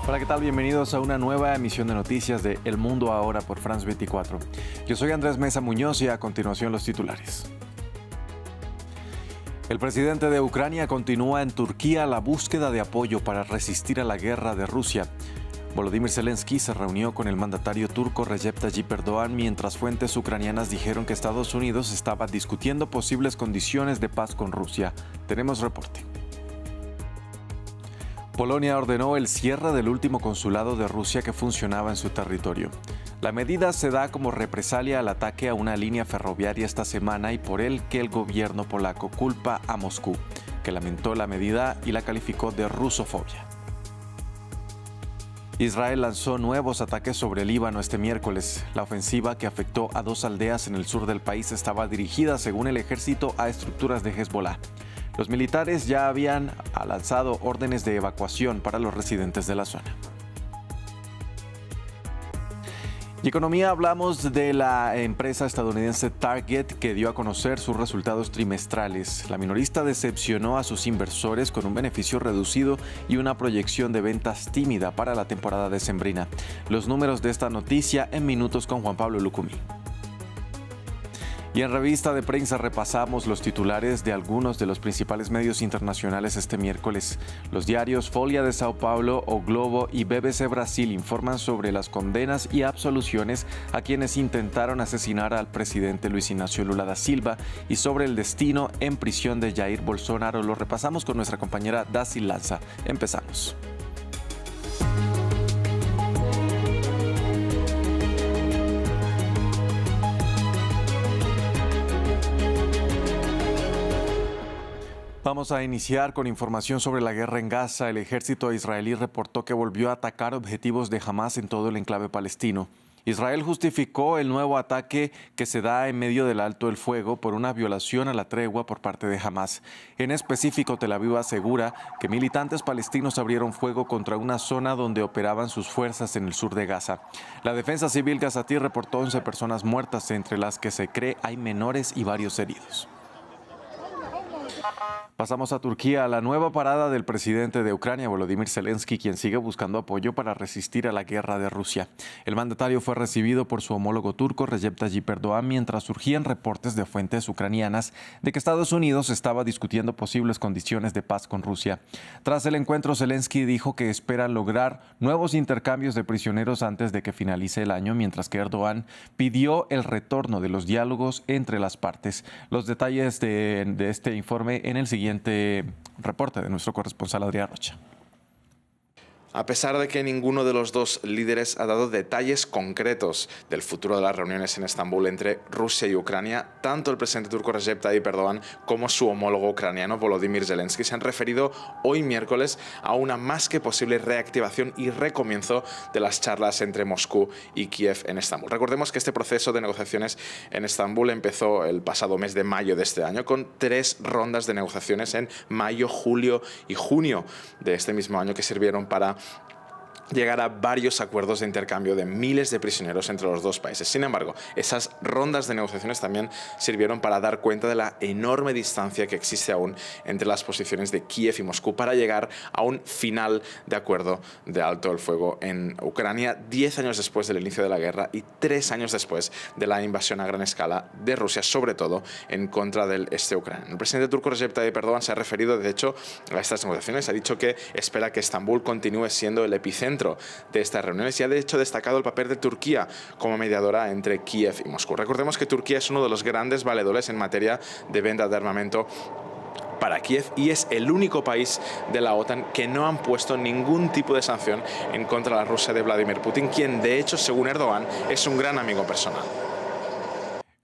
Hola, ¿qué tal? Bienvenidos a una nueva emisión de noticias de El Mundo Ahora por France 24. Yo soy Andrés Mesa Muñoz y a continuación los titulares. El presidente de Ucrania continúa en Turquía la búsqueda de apoyo para resistir a la guerra de Rusia. Volodymyr Zelensky se reunió con el mandatario turco Recep Tayyip Erdogan mientras fuentes ucranianas dijeron que Estados Unidos estaba discutiendo posibles condiciones de paz con Rusia. Tenemos reporte. Polonia ordenó el cierre del último consulado de Rusia que funcionaba en su territorio. La medida se da como represalia al ataque a una línea ferroviaria esta semana y por el que el gobierno polaco culpa a Moscú, que lamentó la medida y la calificó de rusofobia. Israel lanzó nuevos ataques sobre el Líbano este miércoles. La ofensiva que afectó a 2 aldeas en el sur del país estaba dirigida, según el ejército, a estructuras de Hezbollah. Los militares ya habían lanzado órdenes de evacuación para los residentes de la zona. Y economía, hablamos de la empresa estadounidense Target, que dio a conocer sus resultados trimestrales. La minorista decepcionó a sus inversores con un beneficio reducido y una proyección de ventas tímida para la temporada decembrina. Los números de esta noticia en minutos con Juan Pablo Lucumí. Y en revista de prensa repasamos los titulares de algunos de los principales medios internacionales este miércoles. Los diarios Folha de Sao Paulo, O Globo y BBC Brasil informan sobre las condenas y absoluciones a quienes intentaron asesinar al presidente Luis Ignacio Lula da Silva y sobre el destino en prisión de Jair Bolsonaro. Lo repasamos con nuestra compañera Daci Lanza. Empezamos. Vamos a iniciar con información sobre la guerra en Gaza. El ejército israelí reportó que volvió a atacar objetivos de Hamás en todo el enclave palestino. Israel justificó el nuevo ataque que se da en medio del alto el fuego por una violación a la tregua por parte de Hamás. En específico, Tel Aviv asegura que militantes palestinos abrieron fuego contra una zona donde operaban sus fuerzas en el sur de Gaza. La defensa civil gazatí reportó 11 personas muertas, entre las que se cree hay menores y varios heridos. Pasamos a Turquía, la nueva parada del presidente de Ucrania, Volodymyr Zelensky, quien sigue buscando apoyo para resistir a la guerra de Rusia. El mandatario fue recibido por su homólogo turco, Recep Tayyip Erdogan, mientras surgían reportes de fuentes ucranianas de que Estados Unidos estaba discutiendo posibles condiciones de paz con Rusia. Tras el encuentro, Zelensky dijo que espera lograr nuevos intercambios de prisioneros antes de que finalice el año, mientras que Erdogan pidió el retorno de los diálogos entre las partes. Los detalles de este informe en el siguiente reporte de nuestro corresponsal Adrián Rocha. A pesar de que ninguno de los dos líderes ha dado detalles concretos del futuro de las reuniones en Estambul entre Rusia y Ucrania, tanto el presidente turco Recep Tayyip Erdogan como su homólogo ucraniano Volodymyr Zelensky se han referido hoy miércoles a una más que posible reactivación y recomienzo de las charlas entre Moscú y Kiev en Estambul. Recordemos que este proceso de negociaciones en Estambul empezó el pasado mes de mayo de este año, con 3 rondas de negociaciones en mayo, julio y junio de este mismo año que sirvieron para llegar a varios acuerdos de intercambio de miles de prisioneros entre los dos países. Sin embargo, esas rondas de negociaciones también sirvieron para dar cuenta de la enorme distancia que existe aún entre las posiciones de Kiev y Moscú para llegar a un final de acuerdo de alto el fuego en Ucrania, 10 años después del inicio de la guerra y 3 años después de la invasión a gran escala de Rusia, sobre todo en contra del este ucraniano. El presidente turco Recep Tayyip Erdogan se ha referido, de hecho, a estas negociaciones. Ha dicho que espera que Estambul continúe siendo el epicentro de estas reuniones y ha de hecho destacado el papel de Turquía como mediadora entre Kiev y Moscú. Recordemos que Turquía es uno de los grandes valedores en materia de venta de armamento para Kiev y es el único país de la OTAN que no han puesto ningún tipo de sanción en contra de la Rusia de Vladimir Putin, quien de hecho, según Erdogan, es un gran amigo personal.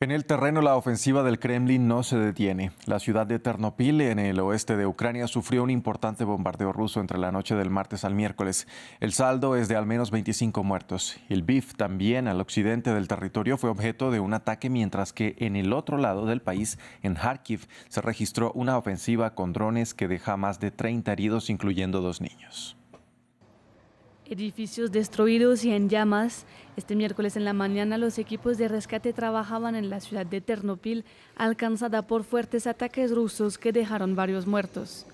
En el terreno, la ofensiva del Kremlin no se detiene. La ciudad de Ternopil, en el oeste de Ucrania, sufrió un importante bombardeo ruso entre la noche del martes al miércoles. El saldo es de al menos 25 muertos. Lviv, también al occidente del territorio, fue objeto de un ataque, mientras que en el otro lado del país, en Kharkiv, se registró una ofensiva con drones que deja más de 30 heridos, incluyendo 2 niños. Edificios destruidos y en llamas. Este miércoles en la mañana los equipos de rescate trabajaban en la ciudad de Ternopil, alcanzada por fuertes ataques rusos que dejaron varios muertos.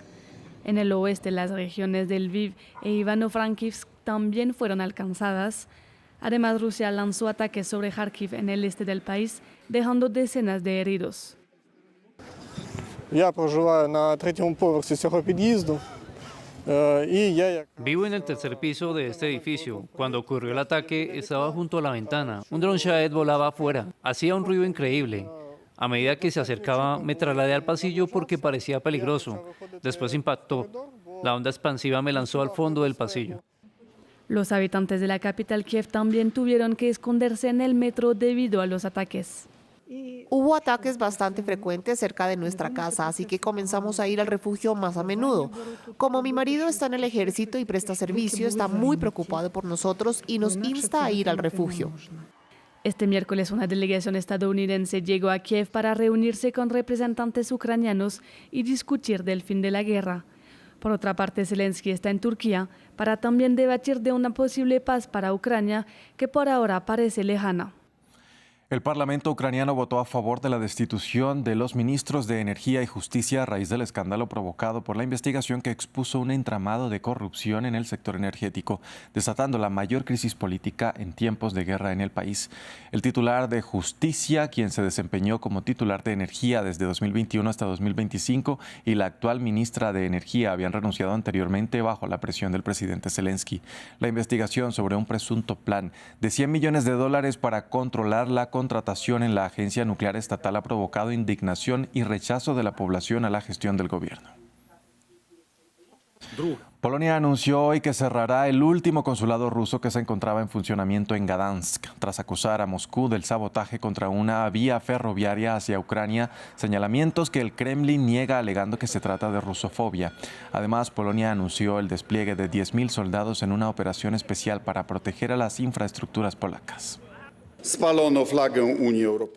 En el oeste, las regiones de Lviv e Ivano-Frankivsk también fueron alcanzadas. Además, Rusia lanzó ataques sobre Kharkiv en el este del país, dejando decenas de heridos. Vivo en el tercer piso de este edificio. Cuando ocurrió el ataque, estaba junto a la ventana. Un dron Shahed volaba afuera. Hacía un ruido increíble. A medida que se acercaba, me trasladé al pasillo porque parecía peligroso. Después impactó. La onda expansiva me lanzó al fondo del pasillo. Los habitantes de la capital Kiev también tuvieron que esconderse en el metro debido a los ataques. Hubo ataques bastante frecuentes cerca de nuestra casa, así que comenzamos a ir al refugio más a menudo. Como mi marido está en el ejército y presta servicio, está muy preocupado por nosotros y nos insta a ir al refugio. Este miércoles una delegación estadounidense llegó a Kiev para reunirse con representantes ucranianos y discutir del fin de la guerra. Por otra parte, Zelensky está en Turquía para también debatir de una posible paz para Ucrania que por ahora parece lejana. El Parlamento ucraniano votó a favor de la destitución de los ministros de Energía y Justicia a raíz del escándalo provocado por la investigación que expuso un entramado de corrupción en el sector energético, desatando la mayor crisis política en tiempos de guerra en el país. El titular de Justicia, quien se desempeñó como titular de Energía desde 2021 hasta 2025, y la actual ministra de Energía habían renunciado anteriormente bajo la presión del presidente Zelensky. La investigación sobre un presunto plan de $100 millones para controlar la contratación en la agencia nuclear estatal ha provocado indignación y rechazo de la población a la gestión del gobierno. Polonia anunció hoy que cerrará el último consulado ruso que se encontraba en funcionamiento en Gdansk, tras acusar a Moscú del sabotaje contra una vía ferroviaria hacia Ucrania, señalamientos que el Kremlin niega alegando que se trata de rusofobia. Además, Polonia anunció el despliegue de 10.000 soldados en una operación especial para proteger a las infraestructuras polacas.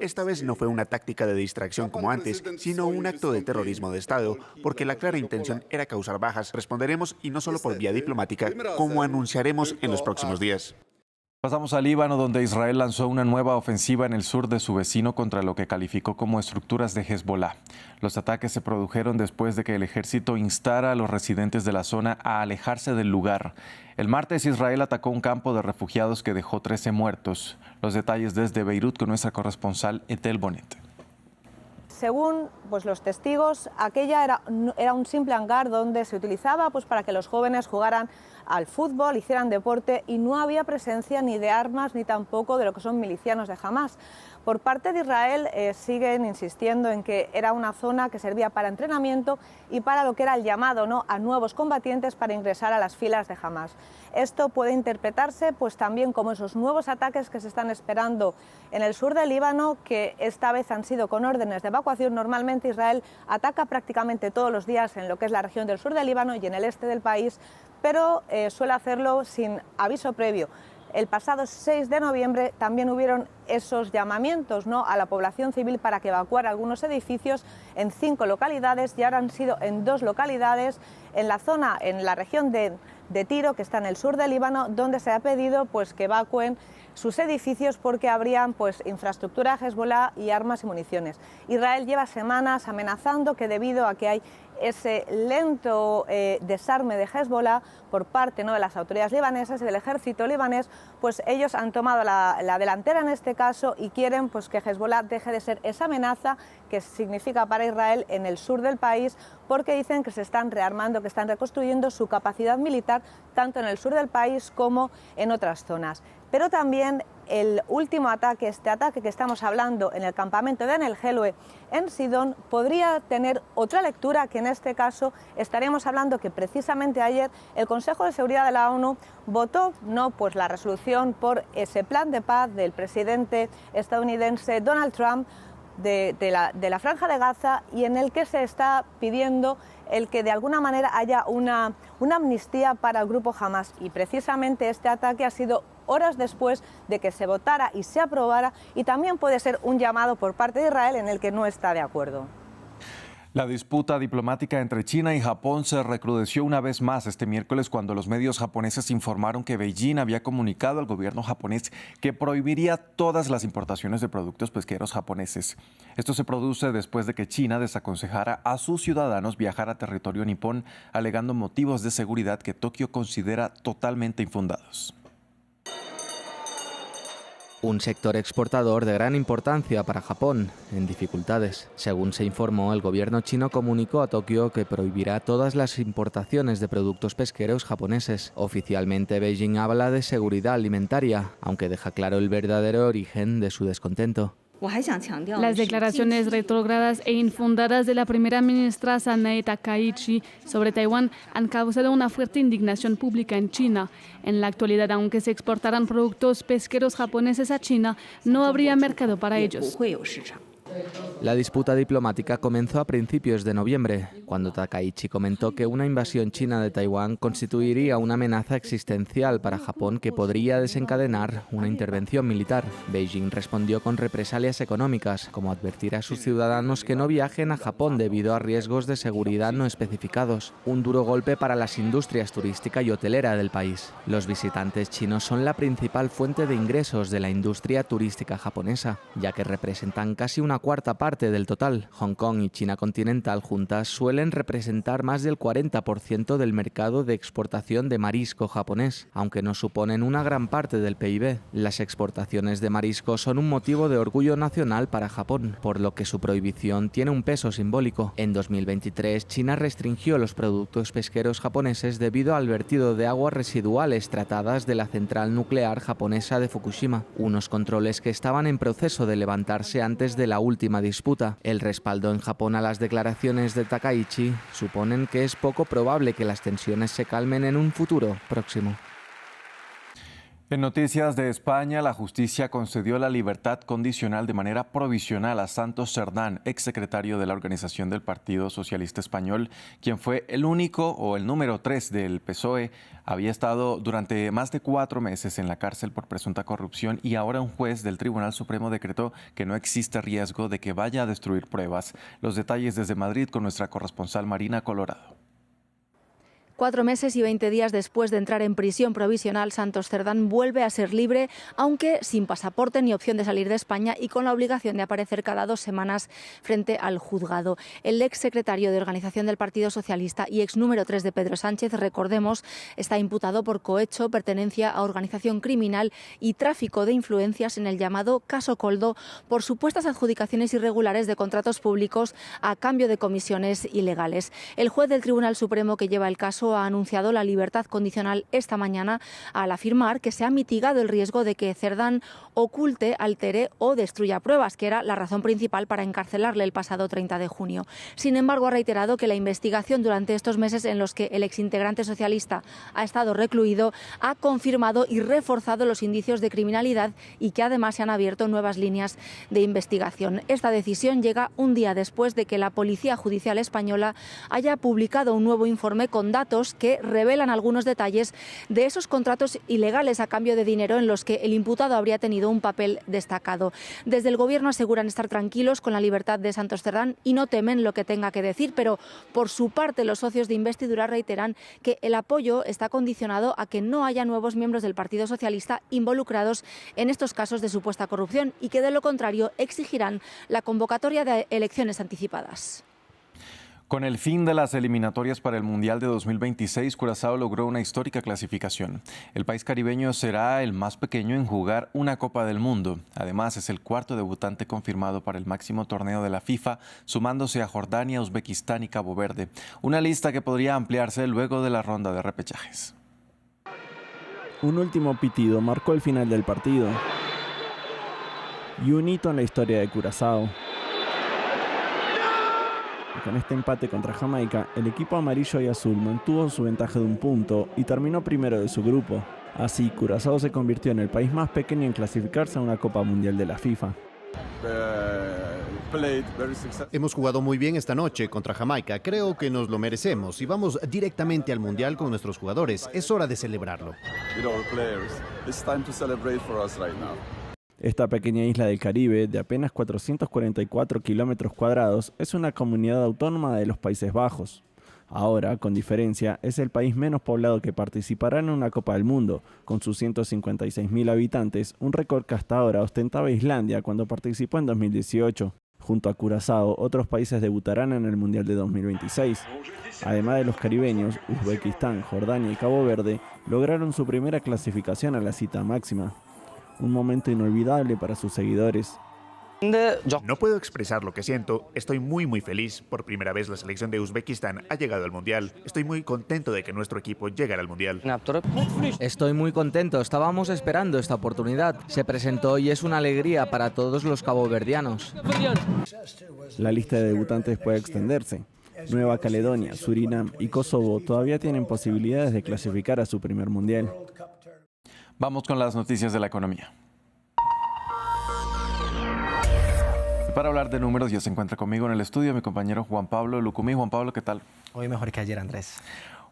Esta vez no fue una táctica de distracción como antes, sino un acto de terrorismo de Estado, porque la clara intención era causar bajas. Responderemos, y no solo por vía diplomática, como anunciaremos en los próximos días. Pasamos al Líbano, donde Israel lanzó una nueva ofensiva en el sur de su vecino contra lo que calificó como estructuras de Hezbollah. Los ataques se produjeron después de que el ejército instara a los residentes de la zona a alejarse del lugar. El martes Israel atacó un campo de refugiados que dejó 13 muertos. Los detalles desde Beirut con nuestra corresponsal Etel Bonet. Según los testigos, aquella era un simple hangar donde se utilizaba para que los jóvenes jugaran al fútbol, hicieran deporte, y no había presencia ni de armas ni tampoco de lo que son milicianos de Hamás. Por parte de Israel siguen insistiendo en que era una zona que servía para entrenamiento y para lo que era el llamado a nuevos combatientes para ingresar a las filas de Hamás. Esto puede interpretarse también como esos nuevos ataques que se están esperando en el sur del Líbano, que esta vez han sido con órdenes de evacuación. Normalmente Israel ataca prácticamente todos los días en lo que es la región del sur del Líbano y en el este del país, pero suele hacerlo sin aviso previo. El pasado 6 de noviembre también hubieron esos llamamientos a la población civil para que evacuara algunos edificios en 5 localidades, y ahora han sido en 2 localidades en la zona, en la región de Tiro, que está en el sur del Líbano, donde se ha pedido que evacúen sus edificios porque habrían infraestructura Hezbollah y armas y municiones. Israel lleva semanas amenazando que debido a que hay ese lento desarme de Hezbollah por parte de las autoridades libanesas y del ejército libanés, ellos han tomado la delantera en este caso y quieren que Hezbollah deje de ser esa amenaza que significa para Israel en el sur del país, porque dicen que se están rearmando, que están reconstruyendo su capacidad militar tanto en el sur del país como en otras zonas. Pero también el último ataque, este ataque que estamos hablando en el campamento de Nel Helwe en Sidón, podría tener otra lectura, que en este caso estaríamos hablando que precisamente ayer el Consejo de Seguridad de la ONU votó la resolución por ese plan de paz del presidente estadounidense Donald Trump de la Franja de Gaza, y en el que se está pidiendo el que de alguna manera haya una amnistía para el grupo Hamás. Y precisamente este ataque ha sido horas después de que se votara y se aprobara, y también puede ser un llamado por parte de Israel en el que no está de acuerdo. La disputa diplomática entre China y Japón se recrudeció una vez más este miércoles cuando los medios japoneses informaron que Beijing había comunicado al gobierno japonés que prohibiría todas las importaciones de productos pesqueros japoneses. Esto se produce después de que China desaconsejara a sus ciudadanos viajar a territorio nipón, alegando motivos de seguridad que Tokio considera totalmente infundados. Un sector exportador de gran importancia para Japón, en dificultades. Según se informó, el gobierno chino comunicó a Tokio que prohibirá todas las importaciones de productos pesqueros japoneses. Oficialmente, Beijing habla de seguridad alimentaria, aunque deja claro el verdadero origen de su descontento. Las declaraciones retrógradas e infundadas de la primera ministra Sanae Takaichi sobre Taiwán han causado una fuerte indignación pública en China. En la actualidad, aunque se exportaran productos pesqueros japoneses a China, no habría mercado para ellos. La disputa diplomática comenzó a principios de noviembre, cuando Takaichi comentó que una invasión china de Taiwán constituiría una amenaza existencial para Japón que podría desencadenar una intervención militar. Beijing respondió con represalias económicas, como advertir a sus ciudadanos que no viajen a Japón debido a riesgos de seguridad no especificados. Un duro golpe para las industrias turística y hotelera del país. Los visitantes chinos son la principal fuente de ingresos de la industria turística japonesa, ya que representan casi una cuarta parte del total. Hong Kong y China continental juntas suelen representar más del 40% del mercado de exportación de marisco japonés, aunque no suponen una gran parte del PIB. Las exportaciones de marisco son un motivo de orgullo nacional para Japón, por lo que su prohibición tiene un peso simbólico. En 2023, China restringió los productos pesqueros japoneses debido al vertido de aguas residuales tratadas de la central nuclear japonesa de Fukushima, unos controles que estaban en proceso de levantarse antes de la última disputa. El respaldo en Japón a las declaraciones de Takaichi suponen que es poco probable que las tensiones se calmen en un futuro próximo. En noticias de España, la justicia concedió la libertad condicional de manera provisional a Santos Cerdán, exsecretario de la organización del Partido Socialista Español, quien fue el único o el número 3 del PSOE. Había estado durante más de 4 meses en la cárcel por presunta corrupción y ahora un juez del Tribunal Supremo decretó que no existe riesgo de que vaya a destruir pruebas. Los detalles desde Madrid con nuestra corresponsal Marina Colorado. 4 meses y 20 días después de entrar en prisión provisional, Santos Cerdán vuelve a ser libre, aunque sin pasaporte ni opción de salir de España y con la obligación de aparecer cada 2 semanas frente al juzgado. El exsecretario de Organización del Partido Socialista y ex número 3 de Pedro Sánchez, recordemos, está imputado por cohecho, pertenencia a organización criminal y tráfico de influencias en el llamado caso Coldo por supuestas adjudicaciones irregulares de contratos públicos a cambio de comisiones ilegales. El juez del Tribunal Supremo que lleva el caso ha anunciado la libertad condicional esta mañana al afirmar que se ha mitigado el riesgo de que Cerdán oculte, altere o destruya pruebas, que era la razón principal para encarcelarle el pasado 30 de junio. Sin embargo, ha reiterado que la investigación durante estos meses en los que el exintegrante socialista ha estado recluido ha confirmado y reforzado los indicios de criminalidad y que además se han abierto nuevas líneas de investigación. Esta decisión llega un día después de que la Policía Judicial Española haya publicado un nuevo informe con datos que revelan algunos detalles de esos contratos ilegales a cambio de dinero en los que el imputado habría tenido un papel destacado. Desde el Gobierno aseguran estar tranquilos con la libertad de Santos Cerdán y no temen lo que tenga que decir, pero por su parte los socios de investidura reiteran que el apoyo está condicionado a que no haya nuevos miembros del Partido Socialista involucrados en estos casos de supuesta corrupción y que de lo contrario exigirán la convocatoria de elecciones anticipadas. Con el fin de las eliminatorias para el Mundial de 2026, Curazao logró una histórica clasificación. El país caribeño será el más pequeño en jugar una Copa del Mundo. Además, es el cuarto debutante confirmado para el máximo torneo de la FIFA, sumándose a Jordania, Uzbekistán y Cabo Verde. Una lista que podría ampliarse luego de la ronda de repechajes. Un último pitido marcó el final del partido y un hito en la historia de Curazao. Con este empate contra Jamaica, el equipo amarillo y azul mantuvo su ventaja de 1 punto y terminó primero de su grupo. Así, Curazao se convirtió en el país más pequeño en clasificarse a una Copa Mundial de la FIFA. Hemos jugado muy bien esta noche contra Jamaica. Creo que nos lo merecemos y vamos directamente al Mundial con nuestros jugadores. Es hora de celebrarlo. Esta pequeña isla del Caribe, de apenas 444 kilómetros cuadrados, es una comunidad autónoma de los Países Bajos. Ahora, con diferencia, es el país menos poblado que participará en una Copa del Mundo, con sus 156.000 habitantes, un récord que hasta ahora ostentaba Islandia cuando participó en 2018. Junto a Curazao, otros países debutarán en el Mundial de 2026. Además de los caribeños, Uzbekistán, Jordania y Cabo Verde lograron su primera clasificación a la cita máxima. Un momento inolvidable para sus seguidores. No puedo expresar lo que siento. Estoy muy feliz. Por primera vez la selección de Uzbekistán ha llegado al Mundial. Estoy muy contento de que nuestro equipo llegue al Mundial. Estoy muy contento. Estábamos esperando esta oportunidad. Se presentó y es una alegría para todos los caboverdianos. La lista de debutantes puede extenderse. Nueva Caledonia, Surinam y Kosovo todavía tienen posibilidades de clasificar a su primer Mundial. Vamos con las noticias de la economía. Para hablar de números ya se encuentra conmigo en el estudio mi compañero Juan Pablo Lucumí. Juan Pablo, ¿qué tal? Hoy mejor que ayer, Andrés.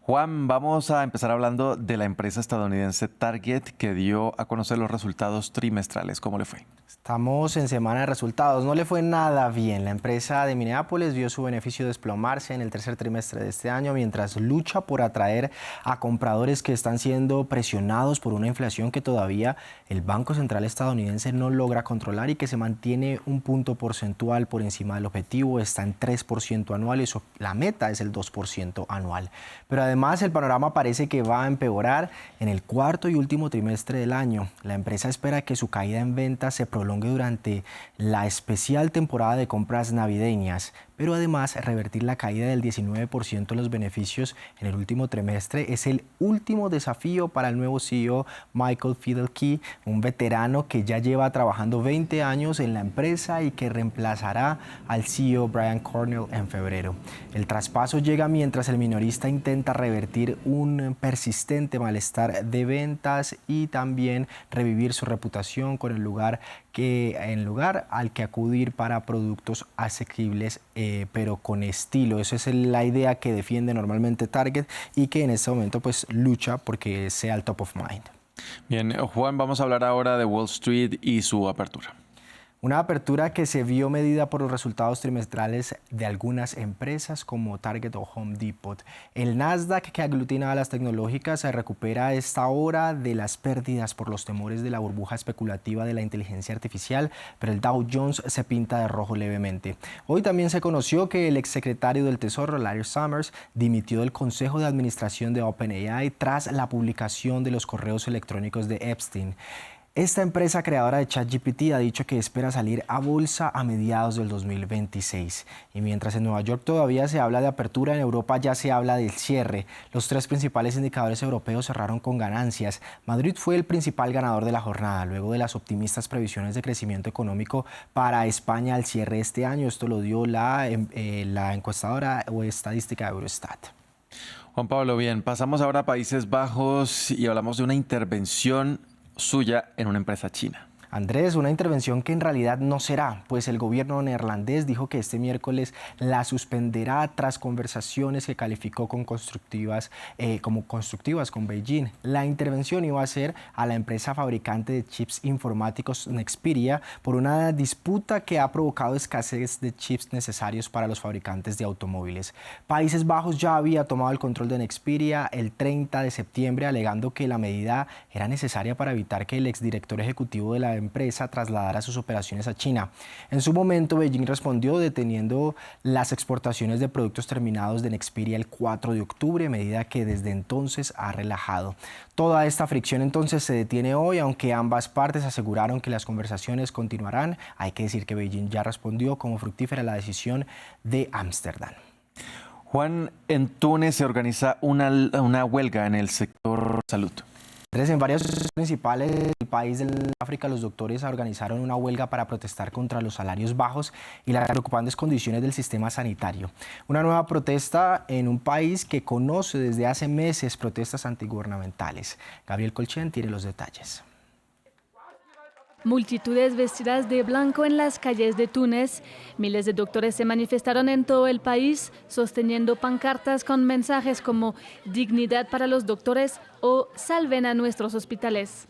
Juan, vamos a empezar hablando de la empresa estadounidense Target que dio a conocer los resultados trimestrales. ¿Cómo le fue? Estamos en semana de resultados. No le fue nada bien. La empresa de Minneapolis vio su beneficio desplomarse en el tercer trimestre de este año mientras lucha por atraer a compradores que están siendo presionados por una inflación que todavía el Banco Central estadounidense no logra controlar y que se mantiene un punto porcentual por encima del objetivo. Está en 3% anual y la meta es el 2% anual. Pero además el panorama parece que va a empeorar en el cuarto y último trimestre del año. La empresa espera que su caída en ventas se prolongue durante la especial temporada de compras navideñas, pero además revertir la caída del 19% de los beneficios en el último trimestre es el último desafío para el nuevo CEO Michael Fidelky, un veterano que ya lleva trabajando 20 años en la empresa y que reemplazará al CEO Brian Cornell en febrero. El traspaso llega mientras el minorista intenta revertir un persistente malestar de ventas y también revivir su reputación con el lugar al que acudir para productos asequibles pero con estilo. Esa es la idea que defiende normalmente Target y que en este momento pues lucha porque sea el top of mind. Bien, Juan, vamos a hablar ahora de Wall Street y su apertura. Una apertura que se vio medida por los resultados trimestrales de algunas empresas como Target o Home Depot. El Nasdaq, que aglutina a las tecnológicas, se recupera a esta hora de las pérdidas por los temores de la burbuja especulativa de la inteligencia artificial, pero el Dow Jones se pinta de rojo levemente. Hoy también se conoció que el exsecretario del Tesoro, Larry Summers, dimitió del Consejo de Administración de OpenAI tras la publicación de los correos electrónicos de Epstein. Esta empresa creadora de ChatGPT ha dicho que espera salir a bolsa a mediados del 2026. Y mientras en Nueva York todavía se habla de apertura, en Europa ya se habla del cierre. Los tres principales indicadores europeos cerraron con ganancias. Madrid fue el principal ganador de la jornada, luego de las optimistas previsiones de crecimiento económico para España al cierre de este año. Esto lo dio la encuestadora o estadística de Eurostat. Juan Pablo, bien, pasamos ahora a Países Bajos y hablamos de una intervención suya en una empresa china. Andrés, una intervención que en realidad no será, pues el gobierno neerlandés dijo que este miércoles la suspenderá tras conversaciones que calificó como constructivas con Beijing. La intervención iba a ser a la empresa fabricante de chips informáticos Nexperia por una disputa que ha provocado escasez de chips necesarios para los fabricantes de automóviles. Países Bajos ya había tomado el control de Nexperia el 30 de septiembre, alegando que la medida era necesaria para evitar que el exdirector ejecutivo de la empresa trasladara sus operaciones a China. En su momento, Beijing respondió deteniendo las exportaciones de productos terminados de Nexperia el 4 de octubre, medida que desde entonces ha relajado. Toda esta fricción entonces se detiene hoy, aunque ambas partes aseguraron que las conversaciones continuarán. Hay que decir que Beijing ya respondió como fructífera la decisión de Ámsterdam. Juan, en Túnez se organiza una huelga en el sector salud. En varias ciudades principales del país del África, los doctores organizaron una huelga para protestar contra los salarios bajos y las preocupantes condiciones del sistema sanitario. Una nueva protesta en un país que conoce desde hace meses protestas antigubernamentales. Gabriel Colchen tiene los detalles. Multitudes vestidas de blanco en las calles de Túnez. Miles de doctores se manifestaron en todo el país sosteniendo pancartas con mensajes como dignidad para los doctores o salven a nuestros hospitales.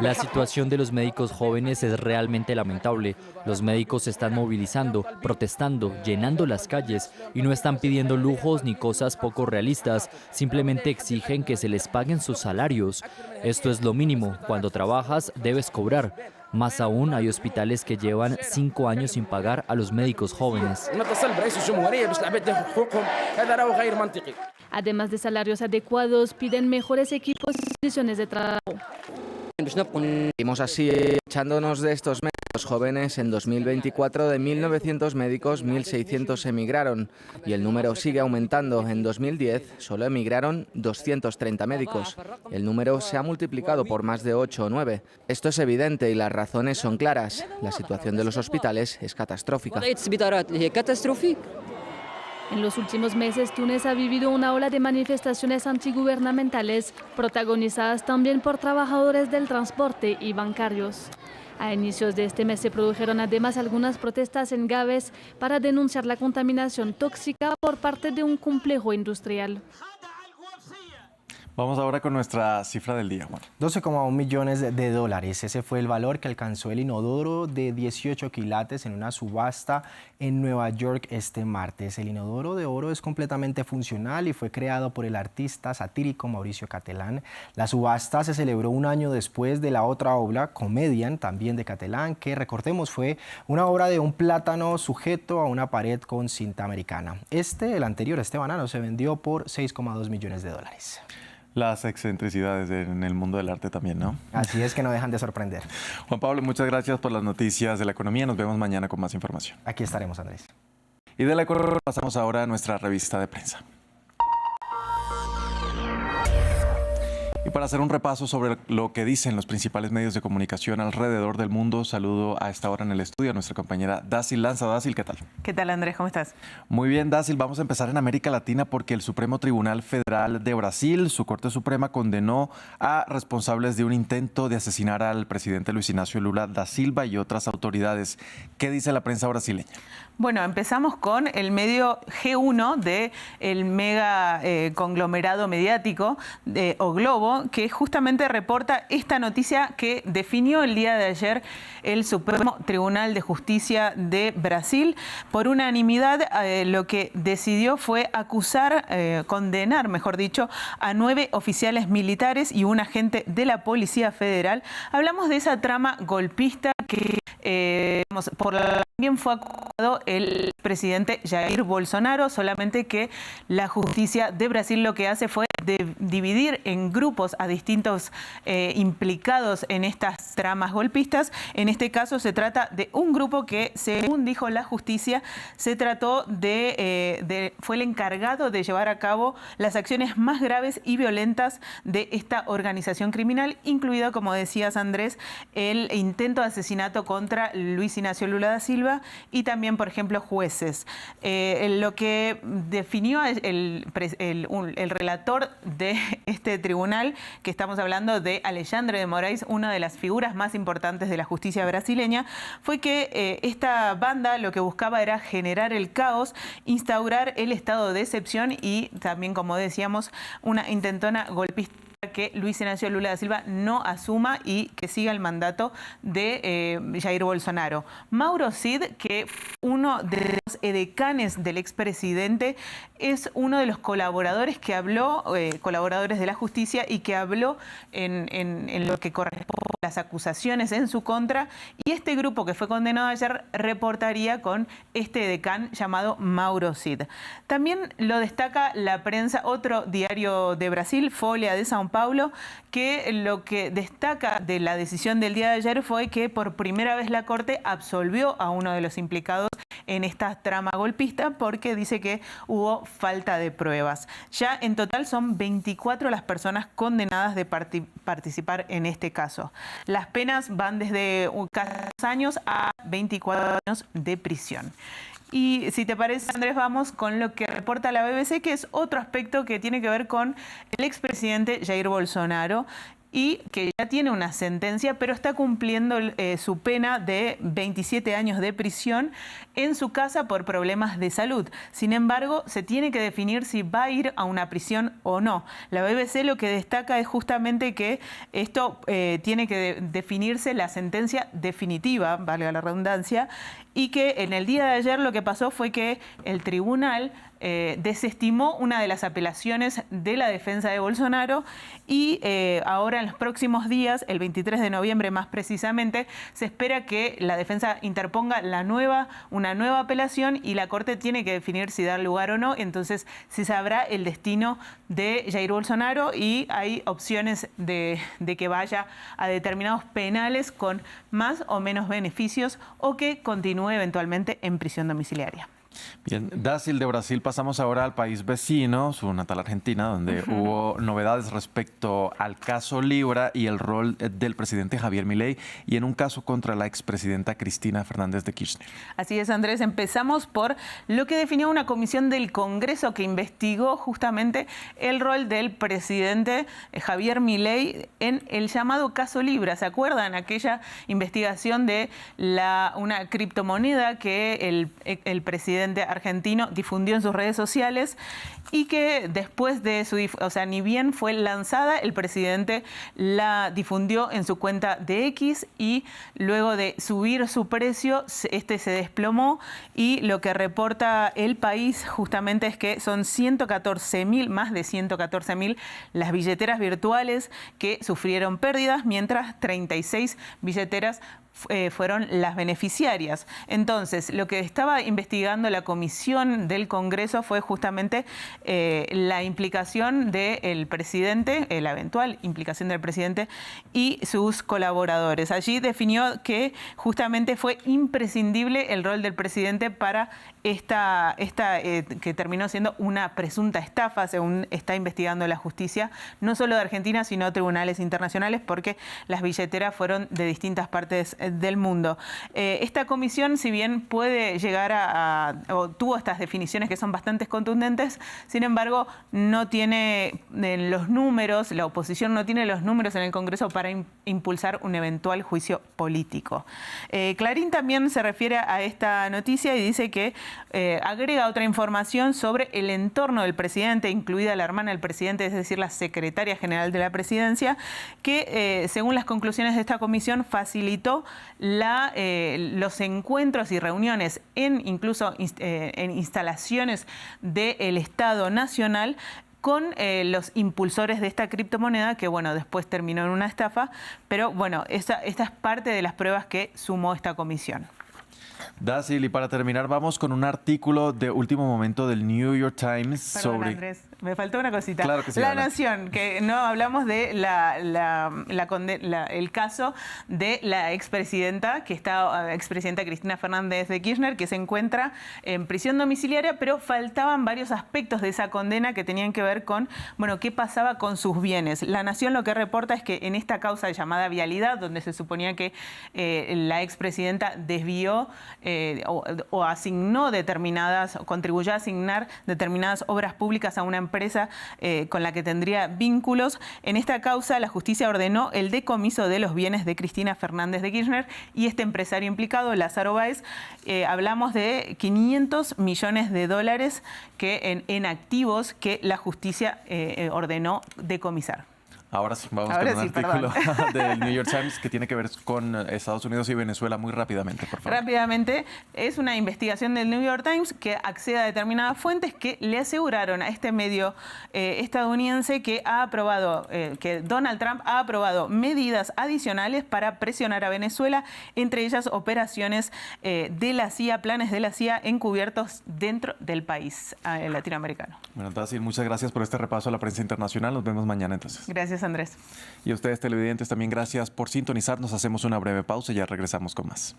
La situación de los médicos jóvenes es realmente lamentable. Los médicos se están movilizando, protestando, llenando las calles y no están pidiendo lujos ni cosas poco realistas, simplemente exigen que se les paguen sus salarios. Esto es lo mínimo. Cuando trabajas, debes cobrar. Más aún, hay hospitales que llevan 5 años sin pagar a los médicos jóvenes. Además de salarios adecuados, piden mejores equipos y condiciones de trabajo. Seguimos así echándonos de estos médicos jóvenes. En 2024 de 1.900 médicos, 1.600 emigraron y el número sigue aumentando. En 2010 solo emigraron 230 médicos. El número se ha multiplicado por más de 8 o 9. Esto es evidente y las razones son claras. La situación de los hospitales es catastrófica. En los últimos meses, Túnez ha vivido una ola de manifestaciones antigubernamentales, protagonizadas también por trabajadores del transporte y bancarios. A inicios de este mes se produjeron además algunas protestas en Gávez para denunciar la contaminación tóxica por parte de un complejo industrial. Vamos ahora con nuestra cifra del día, Juan. 12,1 millones de dólares. Ese fue el valor que alcanzó el inodoro de 18 quilates en una subasta en Nueva York este martes. El inodoro de oro es completamente funcional y fue creado por el artista satírico Mauricio Catelán. La subasta se celebró un año después de la otra obra, Comedian, también de Catelán, que recordemos fue una obra de un plátano sujeto a una pared con cinta americana. El anterior, este banano, se vendió por 6,2 millones de dólares. Las excentricidades en el mundo del arte también, ¿no? Así es, que no dejan de sorprender. Juan Pablo, muchas gracias por las noticias de la economía. Nos vemos mañana con más información. Aquí estaremos, Andrés. Y de la economía pasamos ahora a nuestra revista de prensa. Y para hacer un repaso sobre lo que dicen los principales medios de comunicación alrededor del mundo, saludo a esta hora en el estudio a nuestra compañera Dácil Lanza. Dácil, ¿qué tal? ¿Qué tal, Andrés? ¿Cómo estás? Muy bien, Dácil. Vamos a empezar en América Latina porque el Supremo Tribunal Federal de Brasil, su Corte Suprema, condenó a responsables de un intento de asesinar al presidente Luis Ignacio Lula da Silva y otras autoridades. ¿Qué dice la prensa brasileña? Bueno, empezamos con el medio G1 del mega conglomerado mediático O Globo, que justamente reporta esta noticia que definió el día de ayer el Supremo Tribunal de Justicia de Brasil. Por unanimidad, lo que decidió fue condenar, mejor dicho, a 9 oficiales militares y un agente de la Policía Federal. Hablamos de esa trama golpista que por la también fue acusado el presidente Jair Bolsonaro, solamente que la justicia de Brasil lo que hace fue dividir en grupos a distintos implicados en estas tramas golpistas. En este caso se trata de un grupo que, según dijo la justicia, fue el encargado de llevar a cabo las acciones más graves y violentas de esta organización criminal, incluido, como decías, Andrés, el intento de asesinato contra Luis Ignacio Lula da Silva y también, por ejemplo, jueces. Lo que definió el relator de este tribunal, que estamos hablando de Alexandre de Moraes, una de las figuras más importantes de la justicia brasileña, fue que esta banda lo que buscaba era generar el caos, instaurar el estado de excepción y también, como decíamos, una intentona golpista que Luis Ignacio Lula da Silva no asuma y que siga el mandato de Jair Bolsonaro. Mauro Cid, que uno de los edecanes del expresidente, es uno de los colaboradores que habló, colaboradores de la justicia, y que habló en lo que corresponde a las acusaciones en su contra. Y este grupo que fue condenado ayer reportaría con este edecán llamado Mauro Cid. También lo destaca la prensa, otro diario de Brasil, Folha de São Paulo, que lo que destaca de la decisión del día de ayer fue que por primera vez la Corte absolvió a uno de los implicados en esta trama golpista porque dice que hubo falta de pruebas. Ya en total son 24 las personas condenadas de participar en este caso. Las penas van desde 2 años a 24 años de prisión. Y si te parece, Andrés, vamos con lo que reporta la BBC, que es otro aspecto que tiene que ver con el expresidente Jair Bolsonaro y que ya tiene una sentencia, pero está cumpliendo su pena de 27 años de prisión en su casa por problemas de salud. Sin embargo, se tiene que definir si va a ir a una prisión o no. La BBC lo que destaca es justamente que esto tiene que definirse la sentencia definitiva, valga la redundancia, y que en el día de ayer lo que pasó fue que el tribunal desestimó una de las apelaciones de la defensa de Bolsonaro y ahora en los próximos días, el 23 de noviembre más precisamente, se espera que la defensa interponga una nueva apelación y la Corte tiene que definir si dar lugar o no. Entonces se sabrá el destino de Jair Bolsonaro y hay opciones de que vaya a determinados penales con más o menos beneficios o que continúe eventualmente en prisión domiciliaria. Bien, Dácil, de Brasil pasamos ahora al país vecino, su natal Argentina, donde hubo novedades respecto al caso Libra y el rol del presidente Javier Milei y en un caso contra la expresidenta Cristina Fernández de Kirchner. Así es, Andrés. Empezamos por lo que definió una comisión del Congreso que investigó justamente el rol del presidente Javier Milei en el llamado caso Libra. ¿Se acuerdan? Aquella investigación de una criptomoneda que el presidente argentino difundió en sus redes sociales y que después de ni bien fue lanzada, el presidente la difundió en su cuenta de X y luego de subir su precio, se desplomó y lo que reporta El País justamente es que son 114.000, más de 114.000 las billeteras virtuales que sufrieron pérdidas, mientras 36 billeteras fueron las beneficiarias. Entonces, lo que estaba investigando la comisión del Congreso fue justamente la implicación del presidente, la eventual implicación del presidente y sus colaboradores. Allí definió que justamente fue imprescindible el rol del presidente para esta que terminó siendo una presunta estafa, según está investigando la justicia, no solo de Argentina, sino tribunales internacionales, porque las billeteras fueron de distintas partes del mundo. Esta comisión, si bien puede llegar o tuvo estas definiciones que son bastante contundentes, sin embargo, no tiene los números, la oposición no tiene los números en el Congreso para impulsar un eventual juicio político. Clarín también se refiere a esta noticia y dice que agrega otra información sobre el entorno del presidente, incluida la hermana del presidente, es decir, la secretaria general de la presidencia, que según las conclusiones de esta comisión facilitó los encuentros y reuniones incluso en instalaciones del Estado Nacional con los impulsores de esta criptomoneda, que bueno, después terminó en una estafa, pero bueno, esta es parte de las pruebas que sumó esta comisión. Dácil, y para terminar vamos con un artículo de último momento del New York Times sobre... Andrés, me faltó una cosita. Claro que sí, La adelante. Nación, que no hablamos de el caso de la expresidenta Cristina Fernández de Kirchner, que se encuentra en prisión domiciliaria, pero faltaban varios aspectos de esa condena que tenían que ver con, bueno, qué pasaba con sus bienes. La Nación lo que reporta es que en esta causa llamada Vialidad, donde se suponía que la expresidenta desvió o asignó contribuyó a asignar determinadas obras públicas a una empresa con la que tendría vínculos. En esta causa, la justicia ordenó el decomiso de los bienes de Cristina Fernández de Kirchner y este empresario implicado, Lázaro Báez. Hablamos de 500 millones de dólares en activos que la justicia ordenó decomisar. Ahora sí, vamos con un artículo del New York Times que tiene que ver con Estados Unidos y Venezuela muy rápidamente, por favor. Rápidamente, es una investigación del New York Times que accede a determinadas fuentes que le aseguraron a este medio estadounidense que que Donald Trump ha aprobado medidas adicionales para presionar a Venezuela, entre ellas operaciones de la CIA, planes de la CIA encubiertos dentro del país latinoamericano. Bueno, Dácil, muchas gracias por este repaso a la prensa internacional. Nos vemos mañana entonces. Gracias, Andrés. Y a ustedes, televidentes, también gracias por sintonizarnos. Hacemos una breve pausa y ya regresamos con más.